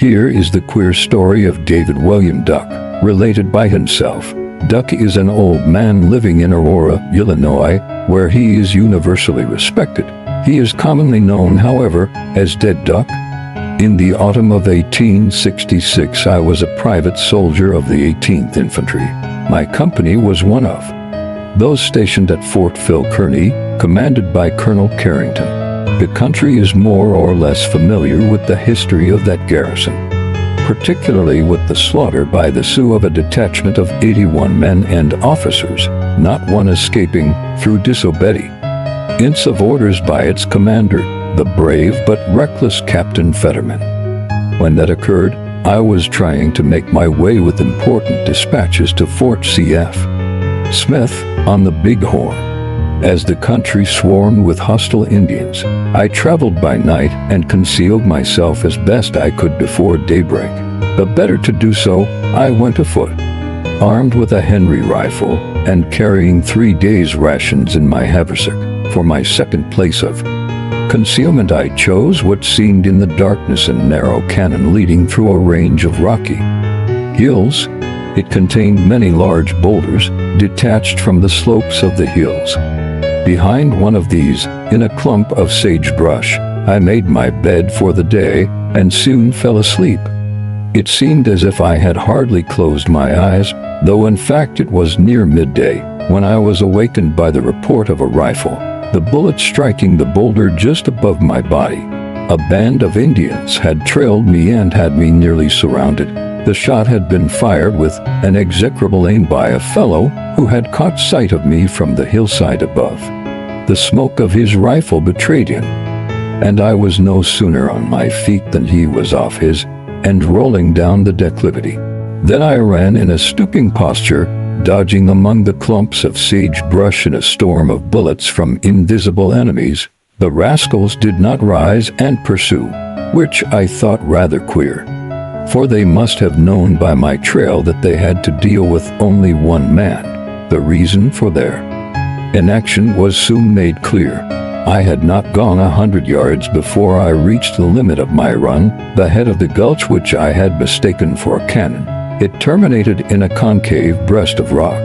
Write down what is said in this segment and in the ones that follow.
Here is the queer story of David William Duck, related by himself. Duck is an old man living in Aurora, Illinois, where he is universally respected. He is commonly known, however, as Dead Duck. In the autumn of 1866, I was a private soldier of the 18th Infantry. My company was one of those stationed at Fort Phil Kearny, commanded by Colonel Carrington. The country is more or less familiar with the history of that garrison, particularly with the slaughter by the Sioux of a detachment of 81 men and officers, not one escaping through disobedience of orders by its commander, the brave but reckless Captain Fetterman. When that occurred, I was trying to make my way with important dispatches to Fort C.F. Smith on the Bighorn. As the country swarmed with hostile Indians, I traveled by night and concealed myself as best I could before daybreak. But better to do so, I went afoot, armed with a Henry rifle and carrying 3 days' rations in my haversack. For my second place of concealment, I chose what seemed in the darkness a narrow canon leading through a range of rocky hills. It contained many large boulders detached from the slopes of the hills. Behind one of these, in a clump of sagebrush, I made my bed for the day and soon fell asleep. It seemed as if I had hardly closed my eyes, though in fact it was near midday, when I was awakened by the report of a rifle, the bullet striking the boulder just above my body. A band of Indians had trailed me and had me nearly surrounded. The shot had been fired with an execrable aim by a fellow who had caught sight of me from the hillside above. The smoke of his rifle betrayed him, and I was no sooner on my feet than he was off his and rolling down the declivity. Then I ran in a stooping posture, dodging among the clumps of sagebrush in a storm of bullets from invisible enemies. The rascals did not rise and pursue, which I thought rather queer, for they must have known by my trail that they had to deal with only one man. The reason for their inaction was soon made clear. I had not gone 100 yards before I reached the limit of my run, the head of the gulch which I had mistaken for a cannon. It terminated in a concave breast of rock,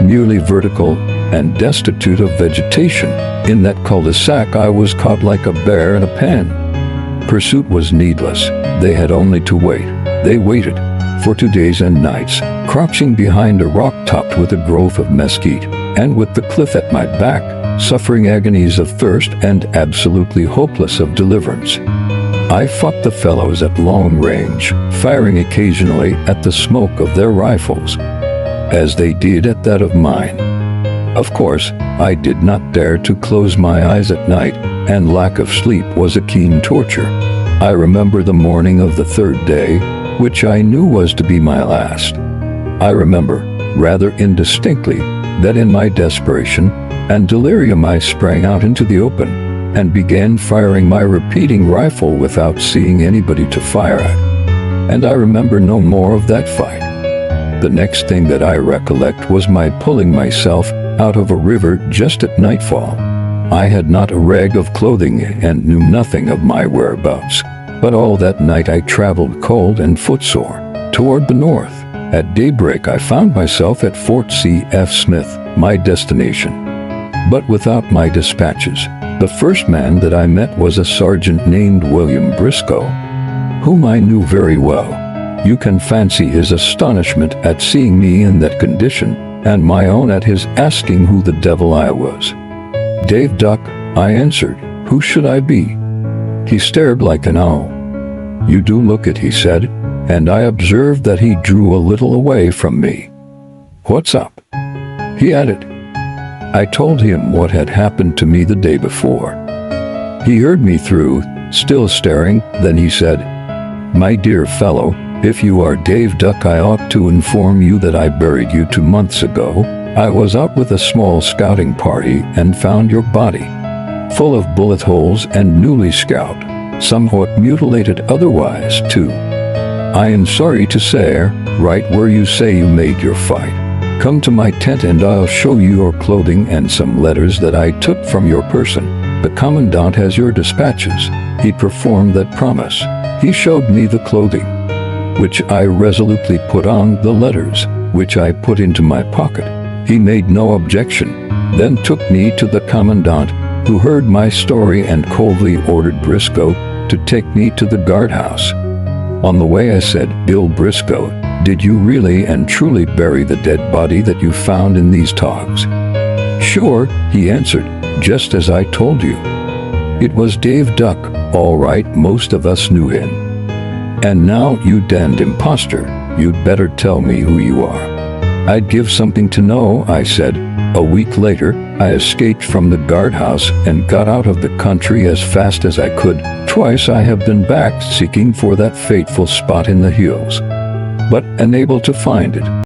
nearly vertical and destitute of vegetation. In that cul-de-sac I was caught like a bear in a pen. Pursuit was needless. They had only to wait. They waited for 2 days and nights, crouching behind a rock topped with a growth of mesquite, and with the cliff at my back, suffering agonies of thirst and absolutely hopeless of deliverance. I fought the fellows at long range, firing occasionally at the smoke of their rifles, as they did at that of mine. Of course, I did not dare to close my eyes at night, and lack of sleep was a keen torture. I remember the morning of the third day, which I knew was to be my last. I remember, rather indistinctly, that in my desperation and delirium I sprang out into the open and began firing my repeating rifle without seeing anybody to fire at. And I remember no more of that fight. The next thing that I recollect was my pulling myself out of a river just at nightfall. I had not a rag of clothing and knew nothing of my whereabouts, but all that night I traveled cold and footsore toward the north. At daybreak I found myself at Fort C.F. Smith, my destination, but without my dispatches. The first man that I met was a sergeant named William Briscoe, whom I knew very well. You can fancy his astonishment at seeing me in that condition, and my own at his asking who the devil I was. "Dave Duck," I answered. "Who should I be?" He stared like an owl. "You do look it," he said, and I observed that he drew a little away from me. "What's up?" he added. I told him what had happened to me the day before. He heard me through, still staring, then he said, "My dear fellow, if you are Dave Duck, I ought to inform you that I buried you 2 months ago. I was out with a small scouting party and found your body, full of bullet holes and newly scalped, somewhat mutilated otherwise, too. I am sorry to say, right where you say you made your fight. Come to my tent and I'll show you your clothing and some letters that I took from your person. The commandant has your dispatches." He performed that promise. He showed me the clothing, which I resolutely put on, the letters, which I put into my pocket. He made no objection, then took me to the commandant, who heard my story and coldly ordered Briscoe to take me to the guardhouse. On the way I said, "Bill Briscoe, did you really and truly bury the dead body that you found in these togs?" "Sure," he answered, "just as I told you. It was Dave Duck, all right, most of us knew him. And now, you damned imposter, you'd better tell me who you are." "I'd give something to know," I said. A week later, I escaped from the guardhouse and got out of the country as fast as I could. Twice I have been back seeking for that fateful spot in the hills, but unable to find it.